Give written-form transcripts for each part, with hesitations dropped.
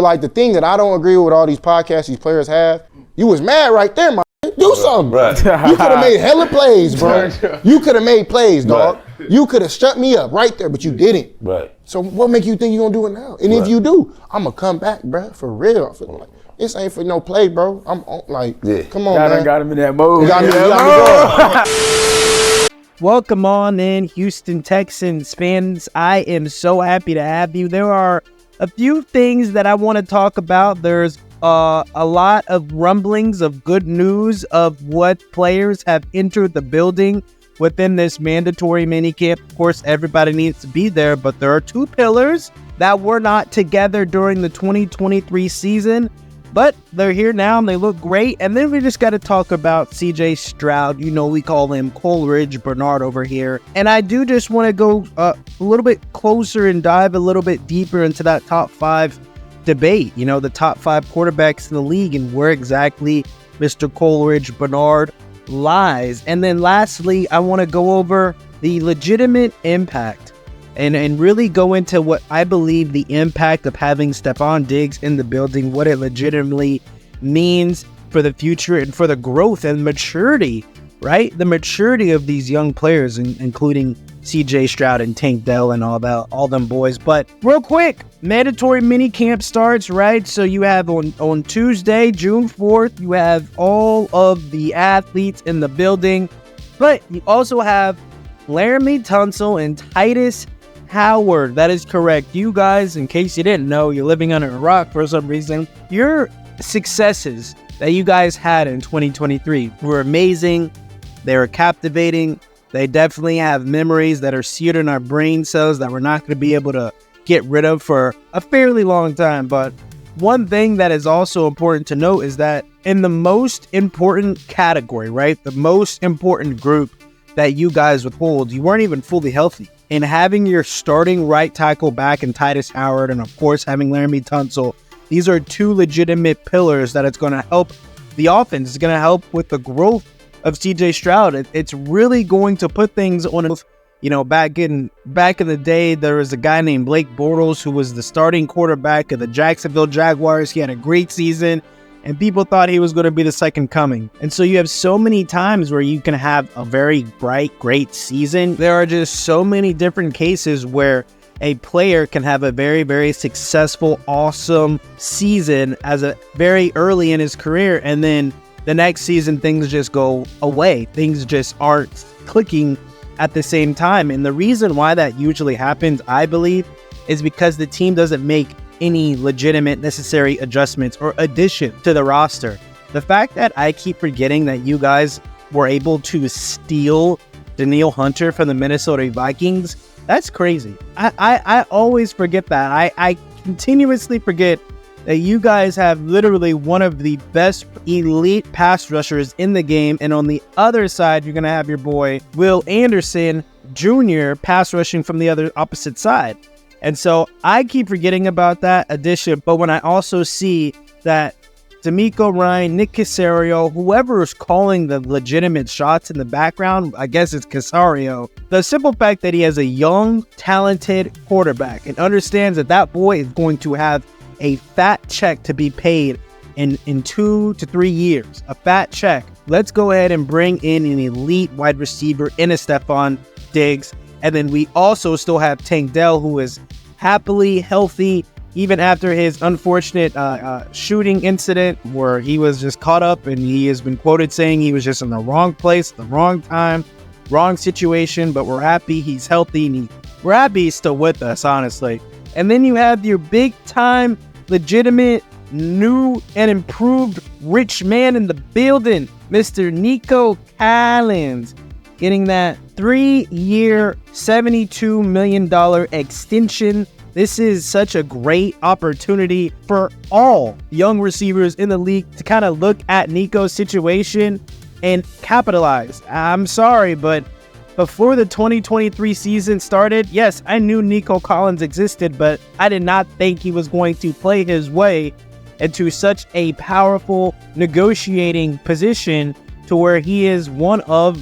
Like, the thing that I don't agree with all these podcasts these players have, you was mad right there, my do something. Right. You could have made hella plays, bro. You could have made plays, dog. Right. You could have shut me up right there, but you didn't. Right. So what make you think you gonna do it now? And if you do, I'm gonna come back, bro, for real. Like, this ain't for no play, bro. I'm like, come on, man. Got him in that mode. Welcome on in, Houston Texans fans. I am so happy to have you. There are a few things that I want to talk about. There's a lot of rumblings of good news of what players have entered the building within this mandatory minicamp. Of course, everybody needs to be there, but there are two pillars that were not together during the 2023 season, but they're here now and they look great. And then we just got to talk about CJ Stroud. You know, we call him Coleridge Bernard over here. And I do just want to go a little bit closer and dive a little bit deeper into that top five debate, you know, the top five quarterbacks in the league and where exactly Mr. Coleridge Bernard lies. And then lastly, I want to go over the legitimate impact and really go into what I believe the impact of having Stefon Diggs in the building, what it legitimately means for the future and for the growth and maturity, right? The maturity of these young players, including CJ Stroud and Tank Dell and all them boys. But real quick, mandatory mini camp starts, right? So you have on Tuesday, June 4th, you have all of the athletes in the building, but you also have Laramie Tunsil and Titus Howard. That is correct. You guys, in case you didn't know, you're living under a rock for some reason. Your successes that you guys had in 2023 were amazing. They were captivating. They definitely have memories that are seared in our brain cells that we're not going to be able to get rid of for a fairly long time. But one thing that is also important to note is that in the most important category, right, the most important group that you guys would hold, you weren't even fully healthy. And having your starting right tackle back in Titus Howard and, of course, having Laramie Tunsil, these are two legitimate pillars that it's going to help the offense. It's going to help with the growth of CJ Stroud. It's really going to put things on, you know, back in the day, there was a guy named Blake Bortles who was the starting quarterback of the Jacksonville Jaguars. He had a great season and people thought he was going to be the second coming. And so you have so many times where you can have a very bright, great season. There are just so many different cases where a player can have a very, very successful, awesome season as a very early in his career, and then the next season things just go away. Things just aren't clicking at the same time. And the reason why that usually happens, I believe, is because the team doesn't make any legitimate necessary adjustments or addition to the roster. The fact that I keep forgetting that you guys were able to steal Danielle Hunter from the Minnesota Vikings, that's crazy. I always forget that. I continuously forget that you guys have literally one of the best elite pass rushers in the game. And on the other side, you're going to have your boy Will Anderson Jr. pass rushing from the other opposite side. And so I keep forgetting about that addition. But when I also see that D'Amico Ryan, Nick Caserio, whoever is calling the legitimate shots in the background, I guess it's Caserio, the simple fact that he has a young, talented quarterback and understands that that boy is going to have a fat check to be paid in 2 to 3 years, a fat check. Let's go ahead and bring in an elite wide receiver in a Stefon Diggs. And then we also still have Tank Dell, who is happily healthy, even after his unfortunate shooting incident where he was just caught up and he has been quoted saying he was just in the wrong place, the wrong time, wrong situation. But we're happy he's healthy and we're happy he's still with us, honestly. And then you have your big time, legitimate, new and improved rich man in the building, Mr. Nico Collins, getting that 3-year, $72 million extension. This is such a great opportunity for all young receivers in the league to kind of look at Nico's situation and capitalize. I'm sorry, but before the 2023 season started, yes, I knew Nico Collins existed, but I did not think he was going to play his way into such a powerful negotiating position to where he is one of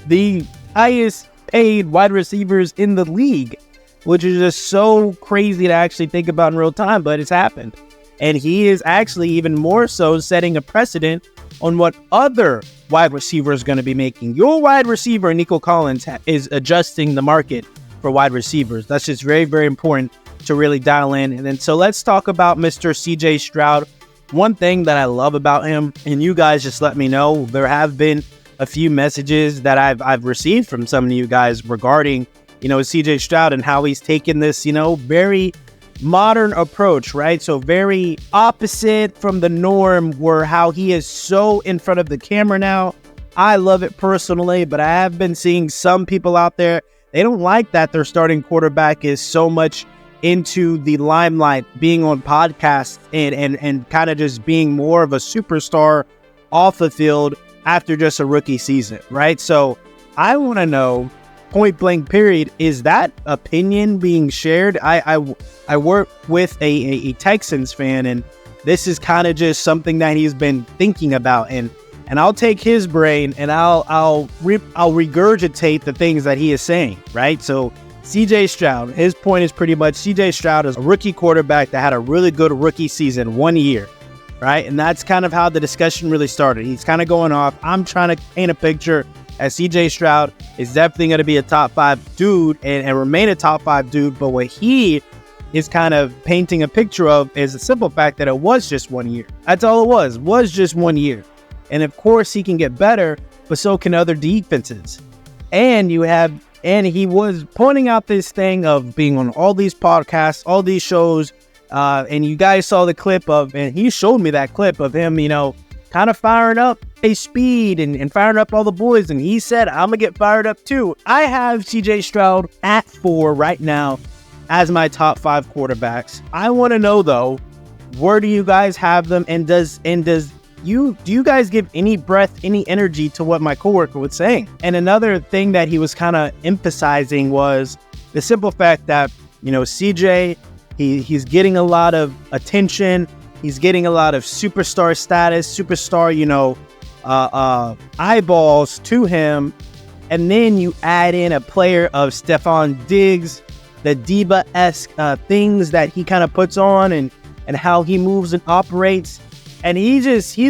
the highest paid wide receivers in the league, which is just so crazy to actually think about in real time, but it's happened. And he is actually even more so setting a precedent on what other wide receivers are going to be making. Your wide receiver, Nico Collins, is adjusting the market for wide receivers. That's just very, very important to really dial in. And then so let's talk about Mr. CJ Stroud. One thing that I love about him, and you guys just let me know, there have been a few messages that I've received from some of you guys regarding, CJ Stroud and how he's taken this, very modern approach, right? So very opposite from the norm, where how he is so in front of the camera now. I love it personally, but I have been seeing some people out there, they don't like that their starting quarterback is so much into the limelight, being on podcasts and kind of just being more of a superstar off the field after just a rookie season, right? So I want to know, point blank period, is that opinion being shared? I work with a Texans fan, and this is kind of just something that he's been thinking about, and I'll take his brain and I'll regurgitate the things that he is saying, right? So CJ Stroud, his point is pretty much CJ Stroud is a rookie quarterback that had a really good rookie season 1 year, right? And that's kind of how the discussion really started. He's kind of going off. I'm trying to paint a picture as CJ Stroud is definitely going to be a top 5 dude and remain a top 5 dude. But what he is kind of painting a picture of is the simple fact that it was just 1 year. That's all it was just 1 year. And of course he can get better, but so can other defenses. And he was pointing out this thing of being on all these podcasts, all these shows. And you guys saw the clip and he showed me that clip of him, kind of firing up his speed and firing up all the boys. And he said, I'm going to get fired up too. I have CJ Stroud at 4 right now as my top 5 quarterbacks. I want to know though, where do you guys have them? And do you guys give any breath, any energy to what my coworker was saying? And another thing that he was kind of emphasizing was the simple fact that, CJ, he's getting a lot of attention. He's getting a lot of superstar status, superstar, eyeballs to him. And then you add in a player of Stefon Diggs, the diva-esque things that he kind of puts on and how he moves and operates. And he's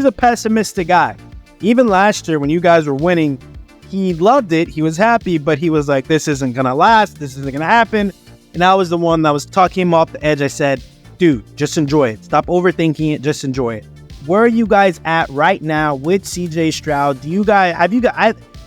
a pessimistic guy. Even last year when you guys were winning, he loved it. He was happy, but he was like, this isn't going to last. This isn't going to happen. And I was the one that was talking him off the edge. I said, dude, just enjoy it. Stop overthinking it. Just enjoy it. Where are you guys at right now with CJ Stroud?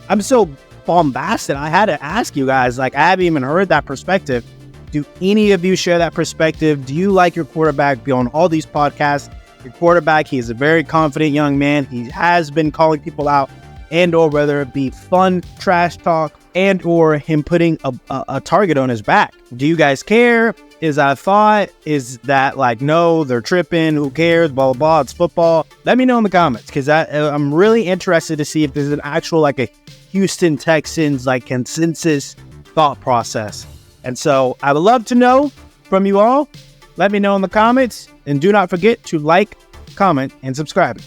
I'm so bombasted. I had to ask you guys, I haven't even heard that perspective. Do any of you share that perspective? Do you like your quarterback be on all these podcasts? Your quarterback, he is a very confident young man. He has been calling people out, and or whether it be fun trash talk and or him putting a target on his back. Do you guys care? Is that a thought? Is that no, they're tripping, who cares, blah, blah, blah, it's football? Let me know in the comments, because I'm really interested to see if there's an actual a Houston Texans consensus thought process. And so I would love to know from you all. Let me know in the comments, and do not forget to like, comment, and subscribe.